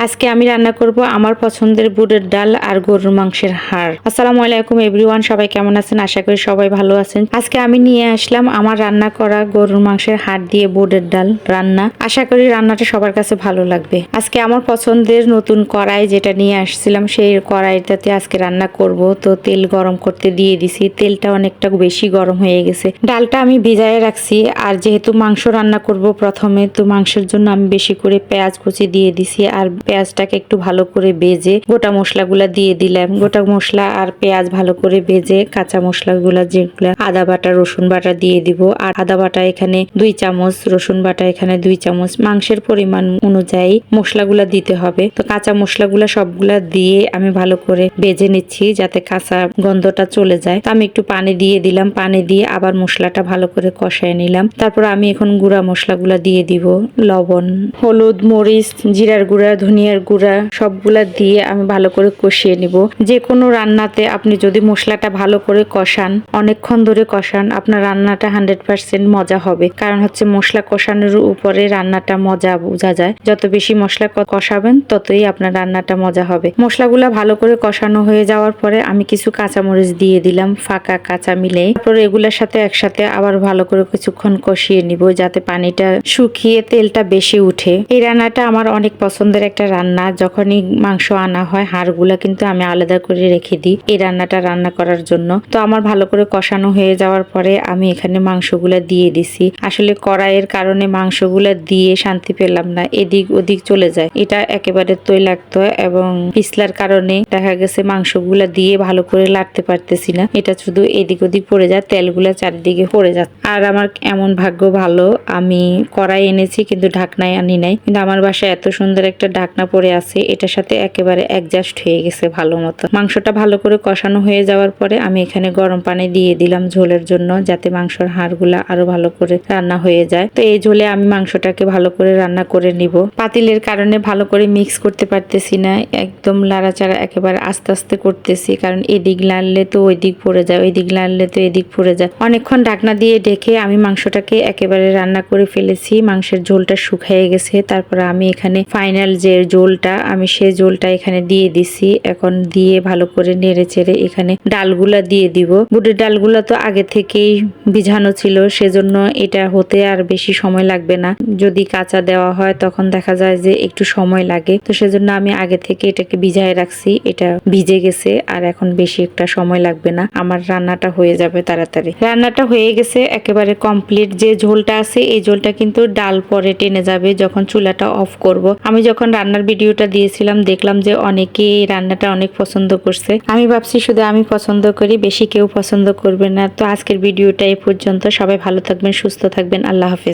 আজকে আমি রান্না করব আমার পছন্দের বুটের ডাল আর গরুর মাংসের হাড়। আসসালামু আলাইকুম এভরিওয়ান, সবাই কেমন আছেন? আশা করি সবাই ভালো আছেন। আজকে আমি নিয়ে আসলাম আমার রান্না করা গরুর মাংসের হাড় দিয়ে বুটের ডাল রান্না। আশা করি রান্নাটা সবার কাছে ভালো লাগবে। আজকে আমার পছন্দের নতুন কড়াই যেটা নিয়ে আসছিলাম সেই কড়াইটাতে আজকে রান্না করব। তো তেল গরম করতে দিয়ে দিছি, তেলটা অনেকটা বেশি গরম হয়ে গেছে। ডালটা আমি ভিজায় রাখছি, আর যেহেতু মাংস রান্না করব প্রথমে, তো মাংসের জন্য আমি বেশি করে পেঁয়াজ কুচি দিয়ে দিছি। আর পেঁয়াজটাকে একটু ভালো করে ভেজে গোটা মশলাগুলা দিয়ে দিলাম। গোটা মশলা আর পেঁয়াজ ভালো করে ভেজে কাঁচা মশলাগুলা যেগুলো আদা বাটা রসুন বাটা দিয়ে দিব। আর আদা বাটা এখানে 2 চামচ, রসুন বাটা এখানে 2 চামচ। মাংসের পরিমাণ অনুযায়ী মশলাগুলা দিতে হবে। তো কাঁচা মশলাগুলা সবগুলা দিয়ে আমি ভালো করে ভেজে নিচ্ছি যাতে কাঁচা গন্ধটা চলে যায়। তো আমি একটু পানি দিয়ে দিলাম, পানি দিয়ে আবার মশলাটা ভালো করে কষায় নিলাম। তারপর আমি এখন গুঁড়া মশলাগুলা দিয়ে দিব, লবণ, হলুদ, মরিচ, জিরার গুঁড়া, ধনিয়ার গুঁড়া সবগুলা দিয়ে আমি ভালো করে কষিয়ে নিব। যে কোনো রান্নাতে আপনি যদি মশলাটা ভালো করে কষান, অনেকক্ষণ ধরে কষান, আপনার রান্নাটা 100% মজা হবে। কারণ হচ্ছে মশলা কষানোর উপরে রান্নাটা মজা বোঝা যায়। যত বেশি মশলা কষাবেন ততই আপনার রান্নাটা মজা হবে। মশলাগুলা ভালো করে কষানো হয়ে যাওয়ার পরে আমি কিছু কাঁচামরিচ দিয়ে দিলাম, ফাঁকা কাঁচা মিলে। তারপর এগুলোর সাথে একসাথে আবার ভালো করে কিছুক্ষণ কষিয়ে নিব যাতে পানিটা শুকিয়ে তেলটা বেশি উঠে। এই রান্নাটা আমার অনেক পছন্দের একটা রান্না। যখনই মাংস আনা হয় হাড়গুলা কিন্তু আমি আলাদা করে রেখে দিই এই রান্নাটা রান্না করার জন্য। তো আমার ভালো করে কষানো হয়ে যাওয়ার পরে আমি এখানে মাংসগুলা দিয়ে দিছি। আসলে কড়াইয়ের কারণে মাংসগুলা দিয়ে শান্তি পেলাম না, এদিক ওদিক চলে যায়। এটা একেবারে তৈলাক্ত এবং পিছলার কারণে দেখা গেছে মাংসগুলা দিয়ে ভালো করে লাড়তে পারতেছি না। এটা শুধু এদিক ওদিক পড়ে যায়, তেলগুলা চারিদিকে পড়ে যায়। আর আমার এমন ভাগ্য ভালো, আমি কড়াই এনেছি কিন্তু ঢাকনায় আনি নাই। কিন্তু আমার বাসায় এত সুন্দর একটা ঢাকনা পড়ে আছে, এটার সাথে একেবারে অ্যাডজাস্ট হয়ে গেছে ভালো মতো। মাংসটা ভালো করে কষানো হয়ে যাওয়ার পরে আমি এখানে গরম পানি দিয়ে দিলাম ঝোলের জন্য, যাতে মাংসর হাড়গুলা আরো ভালো করে রান্না হয়ে যায়। তো এই ঝোলে আমি মাংসটাকে ভালো করে রান্না করে নিব। পাতিলের কারণে ভালো করে মিক্স করতে পারতেছি না, একদম লাড়াচাড়া একেবারে আস্তে আস্তে করতেছি, কারণ এদিক লাড়লে তো ওই দিক পড়ে যায়, ওই দিক লাড়লে তো এদিক পড়ে যায়। অনেকক্ষণ ঢাকনা দিয়ে ঢেকে আমি মাংসটাকে একেবারে রান্না করে ফেলেছি। মাংসের ঝোলটা শুকিয়ে গেছে। তারপরে আমি এখানে ফাইনাল যে ঝোলটা, আমি সেই ঝোলটা এখানে দিয়ে দিছি। এখন দিয়ে ভালো করে নেড়ে চেড়ে এখানে ডালগুলা দিয়ে দিব। বুটের ডালগুলা তো আগে থেকেই ভিজানো ছিল, সেজন্য এটা হতে আর বেশি সময় লাগবে না। যদি কাঁচা দেওয়া হয় তখন দেখা যায় যে একটু সময় লাগে। তো সেজন্য আমি আগে থেকে এটাকে ভিজায় রাখছি, এটা ভিজে গেছে আর এখন বেশি একটা সময় লাগবে না, আমার রান্নাটা হয়ে যাবে তাড়াতাড়ি। রান্নাটা হয়ে গেছে একেবারে কমপ্লিট। যে ঝোলটা আছে এই ঝোলটা কিন্তু ডাল পরে টেনে যাবে যখন চুলাটা অফ করব। আমি যখন রান্নার ভিডিওটা দিয়েছিলাম দেখলাম যে অনেকে এই রান্নাটা অনেক পছন্দ করছে। আমি ভাবছি শুধু আমি পছন্দ করি, বেশি কেউ পছন্দ করবে না। তো আজকের ভিডিওটা এই পর্যন্ত। সবাই ভালো থাকবেন, সুস্থ থাকবেন। আল্লাহ হাফেজ।